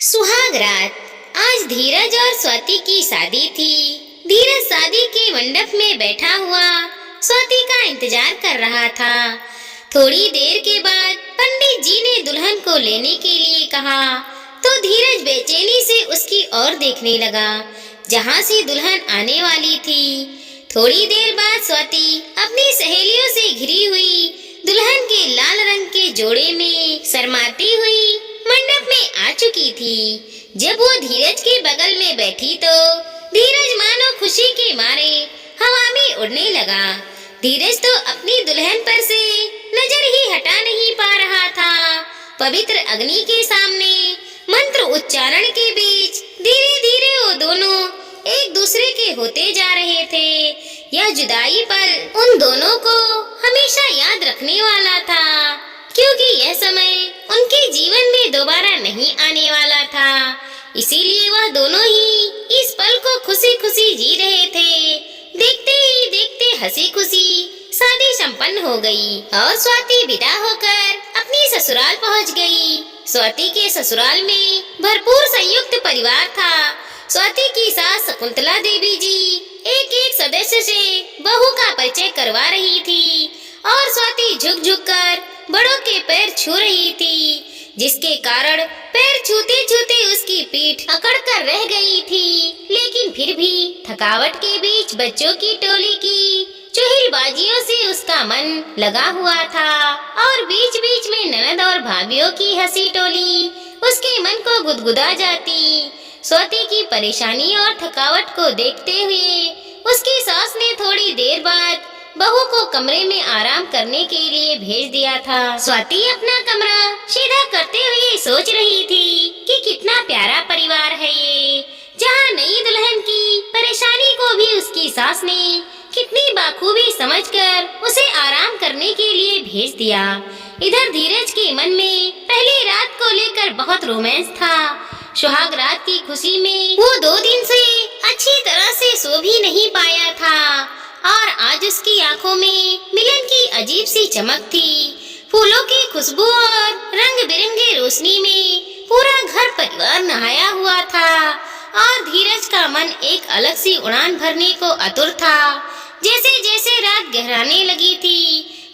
सुहाग रात। आज धीरज और स्वाति की शादी थी। धीरज शादी के मंडप में बैठा हुआ स्वाति का इंतजार कर रहा था। थोड़ी देर के बाद पंडित जी ने दुल्हन को लेने के लिए कहा तो धीरज बेचैनी से उसकी ओर देखने लगा जहां से दुल्हन आने वाली थी। थोड़ी देर बाद स्वाति अपनी सहेलियों से घिरी हुई दुल्हन के लाल रंग के जोड़े में शर्माती हुई मंडप में आ चुकी थी। जब वो धीरज के बगल में बैठी तो धीरज मानो खुशी के मारे हवा में उड़ने लगा। धीरज तो अपनी दुल्हन पर से नजर ही हटा नहीं पा रहा था। पवित्र अग्नि के सामने मंत्र उच्चारण के बीच धीरे धीरे वो दोनों एक दूसरे के होते जा रहे थे। यह जुदाई पर उन दोनों को हमेशा याद रखने वाला था, क्योंकि यह समय उनके जीवन में दोबारा नहीं आने वाला था। इसीलिए वह दोनों ही इस पल को खुशी खुशी जी रहे थे। देखते ही देखते हंसी खुशी शादी संपन्न हो गई और स्वाति विदा होकर अपनी ससुराल पहुंच गई। स्वाति के ससुराल में भरपूर संयुक्त परिवार था। स्वाति की सास शकुंतला देवी जी एक एक सदस्य से बहू का परिचय करवा रही थी और स्वाति झुक झुक कर बड़ों के पैर छू रही थी, जिसके कारण पैर छूते छूते उसकी पीठ अकड़ कर रह गई थी। लेकिन फिर भी थकावट के बीच बच्चों की टोली की चुहिलबाजियों से उसका मन लगा हुआ था और बीच बीच में ननद और भाभियों की हंसी टोली उसके मन को गुदगुदा जाती। स्वाति की परेशानी और थकावट को देखते हुए उसकी सास ने थोड़ी देर बाद बहू को कमरे में आराम करने के लिए भेज दिया था। स्वाति अपना कमरा सीधा करते हुए सोच रही थी कि कितना प्यारा परिवार है ये, जहाँ नई दुल्हन की परेशानी को भी उसकी सास ने कितनी बाखूबी समझकर उसे आराम करने के लिए भेज दिया। इधर धीरज के मन में पहली रात को लेकर बहुत रोमांस था। सुहाग रात की खुशी में वो 2 दिन से अच्छी तरह से सो भी नहीं पाया था और आज उसकी आंखों में मिलन की अजीब सी चमक थी। फूलों की खुशबू और रंग बिरंगे रोशनी में पूरा घर परिवार नहाया हुआ था और धीरज का मन एक अलग सी उड़ान भरने को आतुर था। जैसे जैसे रात गहराने लगी थी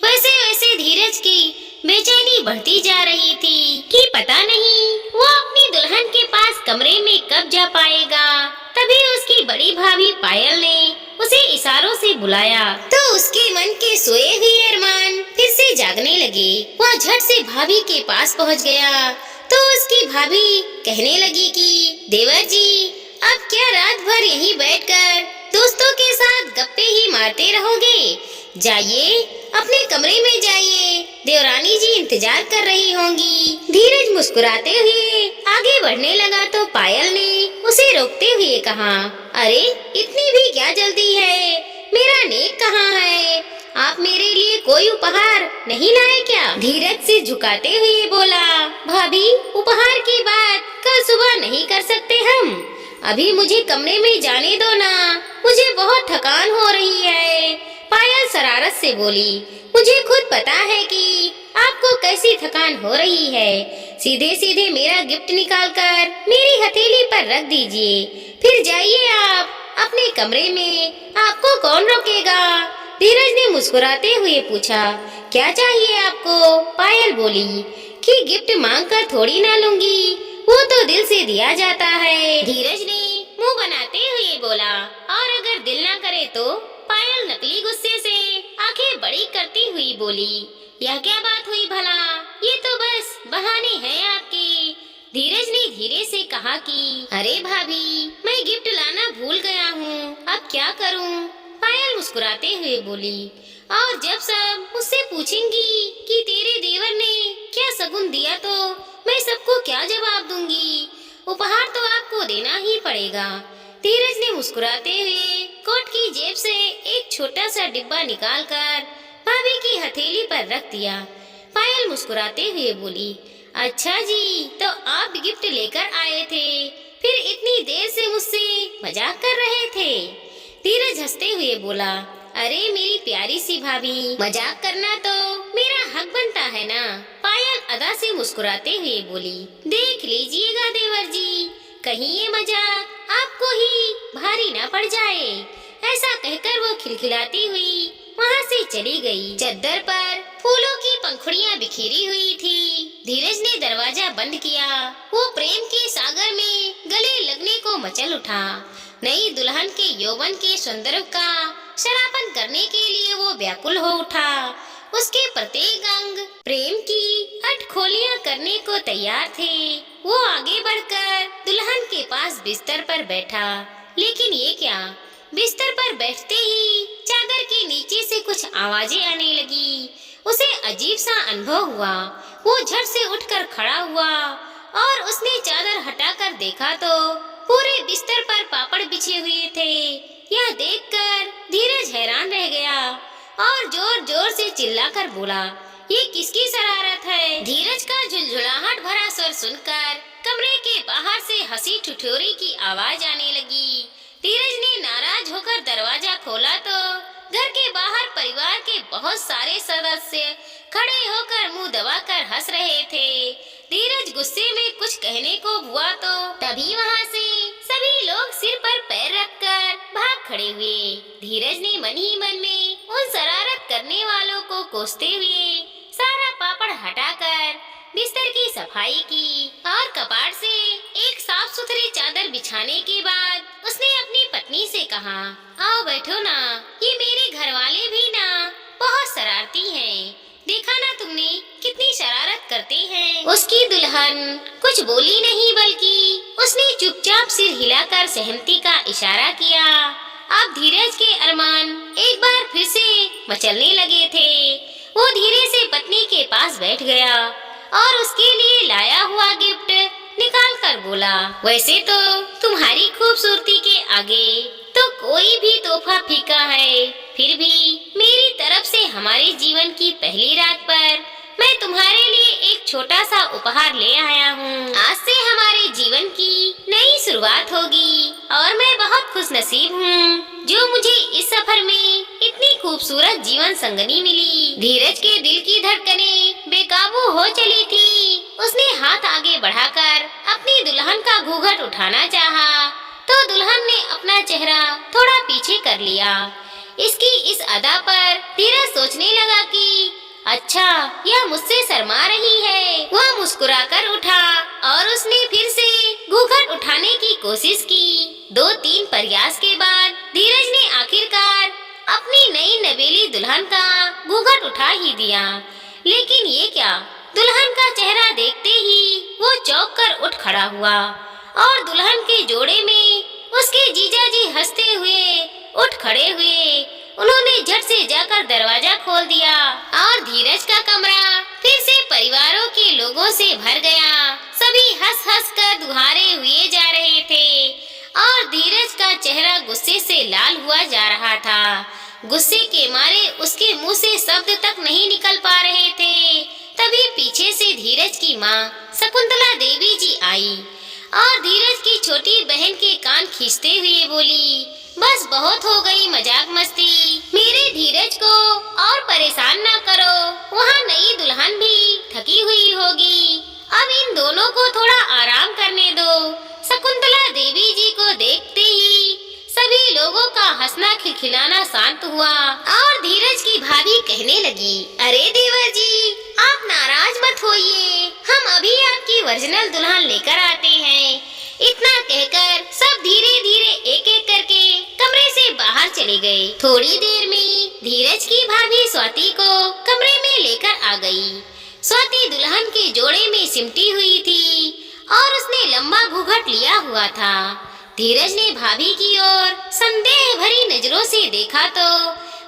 वैसे वैसे धीरज की बेचैनी बढ़ती जा रही थी कि पता नहीं वो अपनी दुल्हन के पास कमरे में कब जा पाएगा। तभी उसकी बड़ी भाभी पायल ने उसे इशारों से बुलाया तो उसके मन के सोए हुए अरमान फिर से जागने लगे। वह झट से भाभी के पास पहुंच गया तो उसकी भाभी कहने लगी कि देवर जी, अब क्या रात भर यहीं बैठकर दोस्तों के साथ गप्पे ही मारते रहोगे? जाइए अपने कमरे में जाइए, देवरानी जी इंतजार कर रही होंगी। धीरज मुस्कुराते हुए आगे बढ़ने लगा तो पायल ने उसे रोकते हुए कहा, अरे इतनी भी क्या जल्दी है? मेरा नेक कहाँ है? आप मेरे लिए कोई उपहार नहीं लाए क्या? धीरज से झुकाते हुए बोला, भाभी उपहार की बात कल सुबह नहीं कर सकते हम? अभी मुझे कमरे में जाने दो ना, मुझे बहुत थकान हो रही है। पायल शरारत से बोली, मुझे खुद पता है कि आपको कैसी थकान हो रही है। सीधे सीधे मेरा गिफ्ट निकालकर मेरी हथेली पर रख दीजिए, फिर जाइए आप अपने कमरे में, आपको कौन रोकेगा? धीरज ने मुस्कुराते हुए पूछा, क्या चाहिए आपको? पायल बोली कि गिफ्ट मांगकर थोड़ी ना लूंगी, वो तो दिल से दिया जाता है। धीरज ने मुंह बनाते हुए बोला, और अगर दिल ना करे तो? पायल नकली गुस्से से आंखें बड़ी करती हुई बोली, यह क्या बात हुई भला? ये तो बस बहाने हैं आपके। धीरज ने धीरे से कहा कि अरे भाभी, मैं गिफ्ट लाना भूल गया हूँ, अब क्या करूँ? पायल मुस्कुराते हुए बोली, और जब सब मुझसे पूछेंगी कि तेरे देवर ने क्या शगुन दिया तो मैं सबको क्या जवाब दूंगी? उपहार तो आपको देना ही पड़ेगा। धीरज ने मुस्कुराते हुए कोट की जेब से एक छोटा सा डिब्बा निकालकर भाभी की हथेली पर रख दिया। पायल मुस्कुराते हुए बोली, अच्छा जी, तो आप गिफ्ट लेकर आए थे, फिर इतनी देर से मुझसे मजाक कर रहे थे? धीरज हंसते हुए बोला, अरे मेरी प्यारी सी भाभी, मजाक करना तो मेरा हक बनता है ना। पायल अदा से मुस्कुराते हुए बोली, देख लीजिएगा देवर जी, कहीं ये मजाक आपको ही भारी न पड़ जाए। ऐसा कहकर वो खिलखिलाती हुई वहाँ से चली गई। चद्दर पर फूलों की पंखुड़ियाँ बिखरी हुई थी। धीरज ने दरवाजा बंद किया। वो प्रेम के सागर में गले लगने को मचल उठा। नई दुल्हन के यौवन के सौंदर्य का शराबन करने के लिए वो व्याकुल हो उठा। उसके प्रत्येक अंग प्रेम की अटखोलियां करने को तैयार थे। वो आगे बढ़कर दुल्हन के पास बिस्तर पर बैठा, लेकिन ये क्या, बिस्तर पर बैठते ही चादर के नीचे से कुछ आवाजें आने लगी। उसे अजीब सा अनुभव हुआ। वो झट से उठकर खड़ा हुआ और उसने चादर हटाकर देखा तो पूरे बिस्तर पर पापड़ बिछे हुए थे। यह देखकर धीरज हैरान रह गया और जोर जोर से चिल्लाकर बोला, ये किसकी शरारत है? धीरज का झुलझुलाहट भरा स्वर सुनकर कमरे के बाहर से हंसी ठिठोरी की आवाज आने लगी। धीरज ने नाराज होकर दरवाजा खोला तो घर के बाहर परिवार के बहुत सारे सदस्य खड़े होकर मुंह दबाकर हंस रहे थे। धीरज गुस्से में कुछ कहने को हुआ तो तभी वहाँ से सभी लोग सिर पर पैर रखकर भाग खड़े हुए। धीरज ने मन ही मन में उन शरारत करने वालों को कोसते हुए सारा पापड़ हटाकर बिस्तर की सफाई की और कपाट से एक साफ सुथरी चादर बिछाने के बाद उसने अपनी पत्नी से कहा, आओ बैठो ना, ये मेरे घर वाले भी ना बहुत शरारती हैं। देखा ना तुमने कितनी शरारत करते हैं। उसकी दुल्हन कुछ बोली नहीं, बल्कि उसने चुपचाप सिर हिलाकर सहमति का इशारा किया। अब धीरज के अरमान एक बार फिर से मचलने लगे थे। वो धीरे से पत्नी के पास बैठ गया और उसके लिए लाया हुआ गिफ्ट निकाल कर बोला, वैसे तो तुम्हारी खूबसूरती के आगे तो कोई भी तोहफा फीका है, फिर भी मेरी तरफ से हमारे जीवन की पहली रात पर मैं तुम्हारे लिए एक छोटा सा उपहार ले आया हूँ। आज से हमारे जीवन की नई शुरुआत होगी और मैं बहुत खुशनसीब हूँ जो मुझे इस सफर में इतनी खूबसूरत जीवन संगनी मिली। धीरज के दिल की धड़कनें बेकाबू हो चली थी। उसने हाथ आगे बढ़ाकर अपनी दुल्हन का घूंघट उठाना चाहा तो दुल्हन ने अपना चेहरा थोड़ा पीछे कर लिया। इसकी इस अदा पर धीरज सोचने लगा कि अच्छा, यह मुझसे शर्मा रही है। वह मुस्कुराकर उठा और उसने फिर से घूंघट उठाने की कोशिश की। 2-3 प्रयास के बाद धीरज ने आखिरकार अपनी नई नवेली दुल्हन का घूंघट उठा ही दिया। लेकिन ये क्या, दुल्हन का चेहरा देखते ही वो चौंक कर उठ खड़ा हुआ और दुल्हन के जोड़े में उसके जीजाजी हंसते हुए उठ खड़े हुए। उन्होंने झट से जाकर दरवाजा खोल दिया और धीरज का कमरा फिर से परिवारों के लोगों से भर गया। सभी हंस हंस कर दुहारे हुए जा रहे थे और धीरज का चेहरा गुस्से से लाल हुआ जा रहा था। गुस्से के मारे उसके मुंह से शब्द तक नहीं निकल पा रहे थे। तभी पीछे से धीरज की माँ शकुंतला देवी जी आई और धीरज की छोटी बहन के कान खींचते हुए बोली, बस बहुत हो गई मजाक मस्ती, मेरे धीरज को और परेशान ना करो। वहाँ नई दुल्हन भी थकी हुई होगी, अब इन दोनों को थोड़ा आराम करने दो। शकुंतला देवी जी को देखते ही सभी लोगों का हंसना खिलखिलाना शांत हुआ और धीरज की भाभी कहने लगी, अरे देवर जी, आप नाराज मत होइए, हम अभी आपकी ओरिजिनल दुल्हन लेकर आते हैं। इतना कहकर सब धीरे धीरे एक एक करके कमरे से बाहर चले गए। थोड़ी देर में धीरज की भाभी स्वाति को कमरे में लेकर आ गई। स्वाति दुल्हन के जोड़े में सिमटी हुई थी और उसने लंबा घूंघट लिया हुआ था। धीरज ने भाभी की ओर संदेह भरी नजरों से देखा तो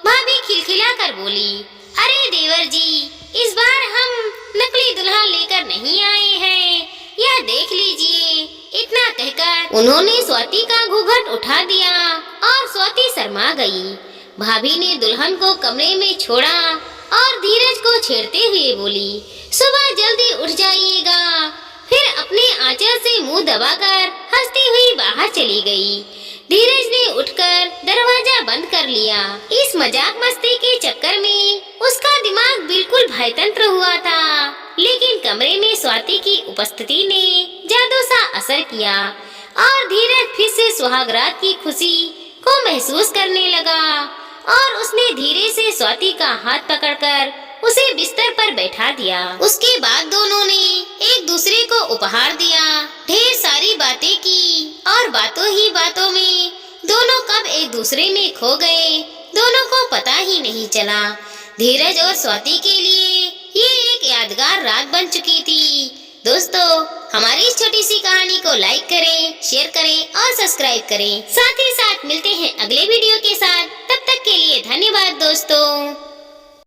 भाभी खिलखिला कर बोली, अरे देवर जी, इस बार हम नकली दुल्हन लेकर नहीं आए हैं, यह देख लीजिए। इतना कहकर उन्होंने स्वाति का घूंघट उठा दिया और स्वाति शर्मा गई। भाभी ने दुल्हन को कमरे में छोड़ा और धीरज को छेड़ते हुए बोली, सुबह जल्दी उठ जाइएगा। फिर अपने आंचल से मुंह दबाकर हंसती हुई बाहर चली गई। धीरज ने उठकर दरवाजा बंद कर लिया। इस मजाक मस्ती के चक्कर में उसका दिमाग बिल्कुल भयतंत्र हुआ था, लेकिन कमरे में स्वाति की उपस्थिति ने जादू सा असर किया। और धीरज फिर से सुहागरात की खुशी को महसूस करने लगा और उसने धीरे से स्वाति का हाथ पकड़कर उसे बिस्तर पर बैठा दिया। उसके बाद दोनों ने एक दूसरे को उपहार दिया, ढेर सारी बातें की और बातों ही बातों में दोनों कब एक दूसरे में खो गए, दोनों को पता ही नहीं चला। धीरज और स्वाति के लिए ये एक यादगार रात बन चुकी थी। दोस्तों, हमारी इस छोटी सी कहानी को लाइक करें, शेयर करें और सब्सक्राइब करें। साथ ही साथ मिलते हैं अगले वीडियो के साथ। तब तक के लिए धन्यवाद दोस्तों।